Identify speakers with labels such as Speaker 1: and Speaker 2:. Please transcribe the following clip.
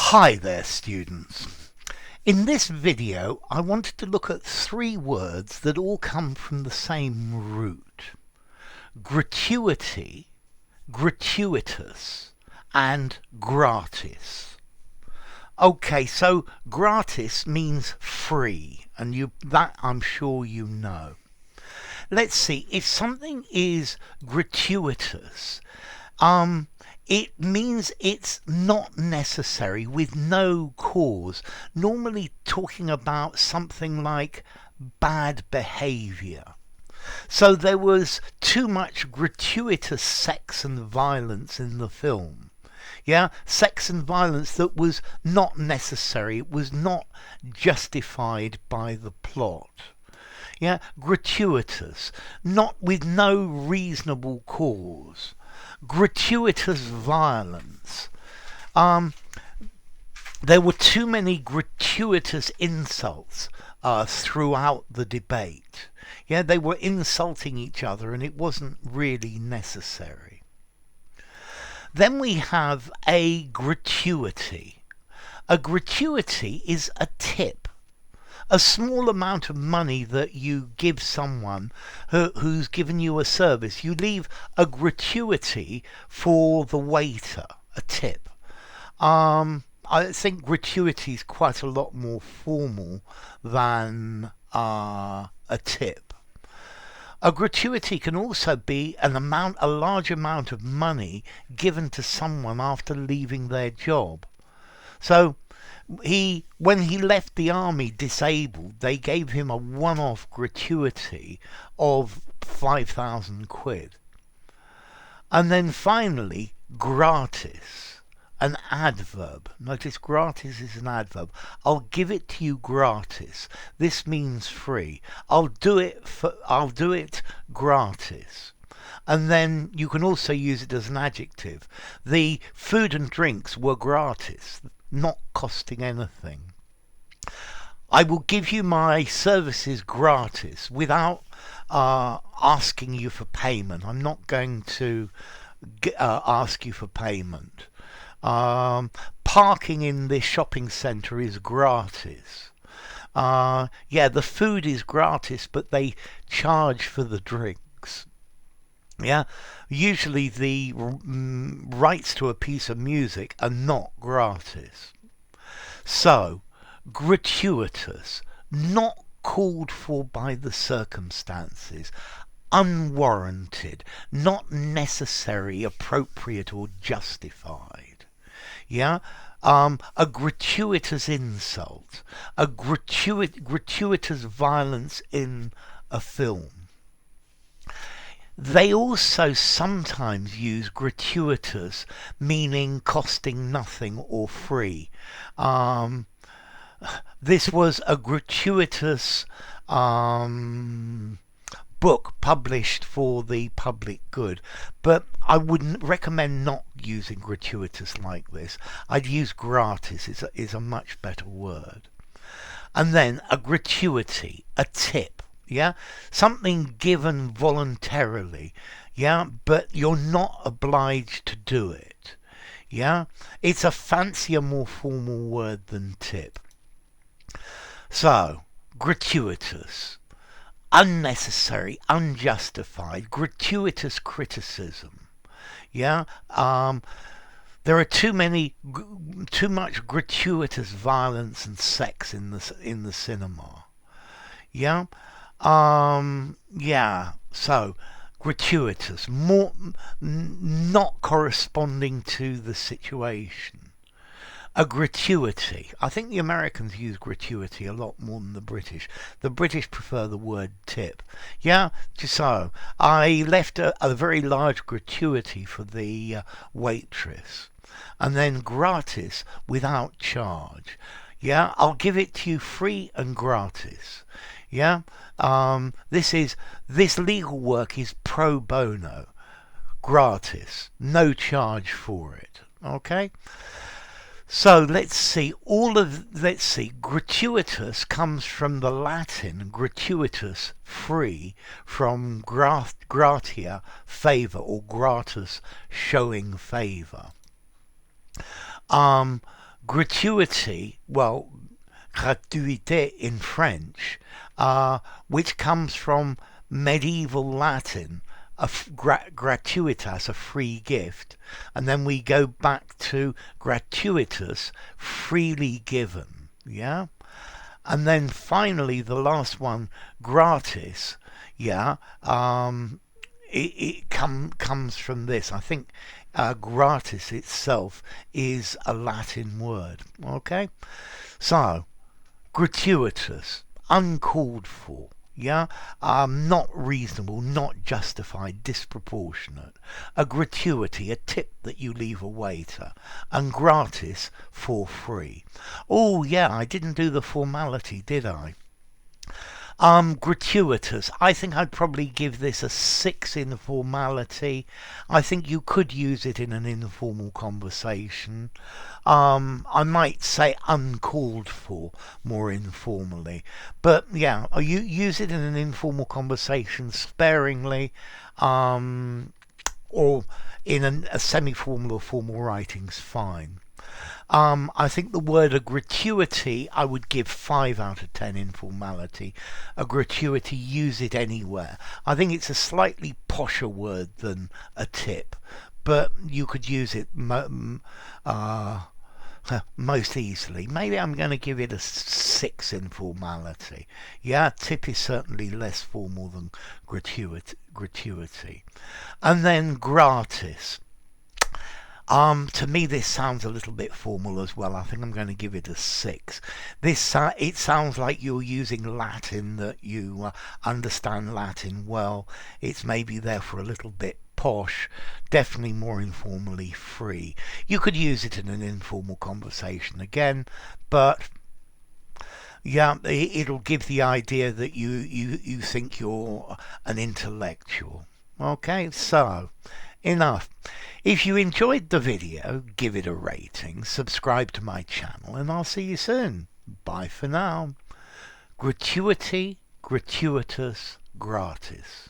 Speaker 1: Hi there, students. In this video I wanted to look at three words that all come from the same root: gratuity, gratuitous and gratis. Okay, so gratis means free, and that I'm sure you know. Let's see, if something is gratuitous, it means it's not necessary, with no cause. Normally talking about something like bad behaviour. So there was too much gratuitous sex and violence in the film. Yeah, sex and violence that was not necessary. It was not justified by the plot. Yeah, gratuitous, not with no reasonable cause. Gratuitous violence. There were too many gratuitous insults throughout the debate. Yeah, they were insulting each other and it wasn't really necessary. Then we have a gratuity. A gratuity is a tip. A small amount of money that you give someone who's given you a service. You leave a gratuity for the waiter, a tip. I think gratuity is quite a lot more formal than a tip. A gratuity can also be a large amount of money given to someone after leaving their job. So when he left the army disabled, they gave him a one-off gratuity of 5,000 quid. And then finally, gratis, an adverb. Notice gratis is an adverb. I'll give it to you gratis. This means free. I'll do it gratis. And then you can also use it as an adjective. The food and drinks were gratis, not costing anything. I will give you my services gratis without asking you for payment. I'm not going to ask you for payment. Parking in this shopping centre is gratis. Yeah, the food is gratis, but they charge for the drinks. Yeah, usually the rights to a piece of music are not gratis. So, gratuitous, not called for by the circumstances, unwarranted, not necessary, appropriate or justified. Yeah, a gratuitous insult, a gratuitous violence in a film. They also sometimes use gratuitous, meaning costing nothing or free. This was a gratuitous book published for the public good, but I wouldn't recommend not using gratuitous like this. I'd use gratis, is a much better word. And then a gratuity, a tip. Yeah, something given voluntarily. Yeah, but you're not obliged to do it. Yeah, it's a fancier, more formal word than tip. So, gratuitous, unnecessary, unjustified, gratuitous criticism. Yeah, there are too much gratuitous violence and sex in the cinema. Yeah. Yeah, so gratuitous, more not corresponding to the situation. A gratuity. I think the Americans use gratuity a lot more than the British. The British prefer the word tip. Yeah, so I left a very large gratuity for the waitress. And then gratis, without charge. Yeah, I'll give it to you free and gratis. Yeah, this legal work is pro bono, gratis, no charge for it. Okay, so let's see. Gratuitous comes from the Latin gratuitous, free, from gratia, favour, or gratus, showing favour. Gratuity, well, gratuité in French, which comes from medieval Latin, gratuitas, a free gift, and then we go back to gratuitous, freely given, yeah? And then finally, the last one, gratis, yeah, comes from this. I think gratis itself is a Latin word, okay? So, gratuitous, uncalled for, yeah, not reasonable, not justified, disproportionate. A gratuity, a tip that you leave a waiter, and gratis, for free. Oh yeah, I didn't do the formality, did I? Gratuitous. I think I'd probably give this a 6 in formality. I think you could use it in an informal conversation. I might say uncalled for more informally. But yeah, you use it in an informal conversation sparingly, or in a semi-formal or formal writing's fine. I think the word a gratuity, I would give 5 out of 10 in formality. A gratuity, use it anywhere. I think it's a slightly posher word than a tip, but you could use it most easily. Maybe I'm going to give it a 6 in formality. Yeah, tip is certainly less formal than gratuity. And then gratis. To me, this sounds a little bit formal as well. I think I'm going to give it a 6. It sounds like you're using Latin, that you understand Latin well. It's maybe therefore a little bit posh, definitely more informally free. You could use it in an informal conversation again, but yeah, it'll give the idea that you think you're an intellectual. Okay, so enough. If you enjoyed the video, give it a rating, subscribe to my channel, and I'll see you soon. Bye for now. Gratuity, gratuitous, gratis.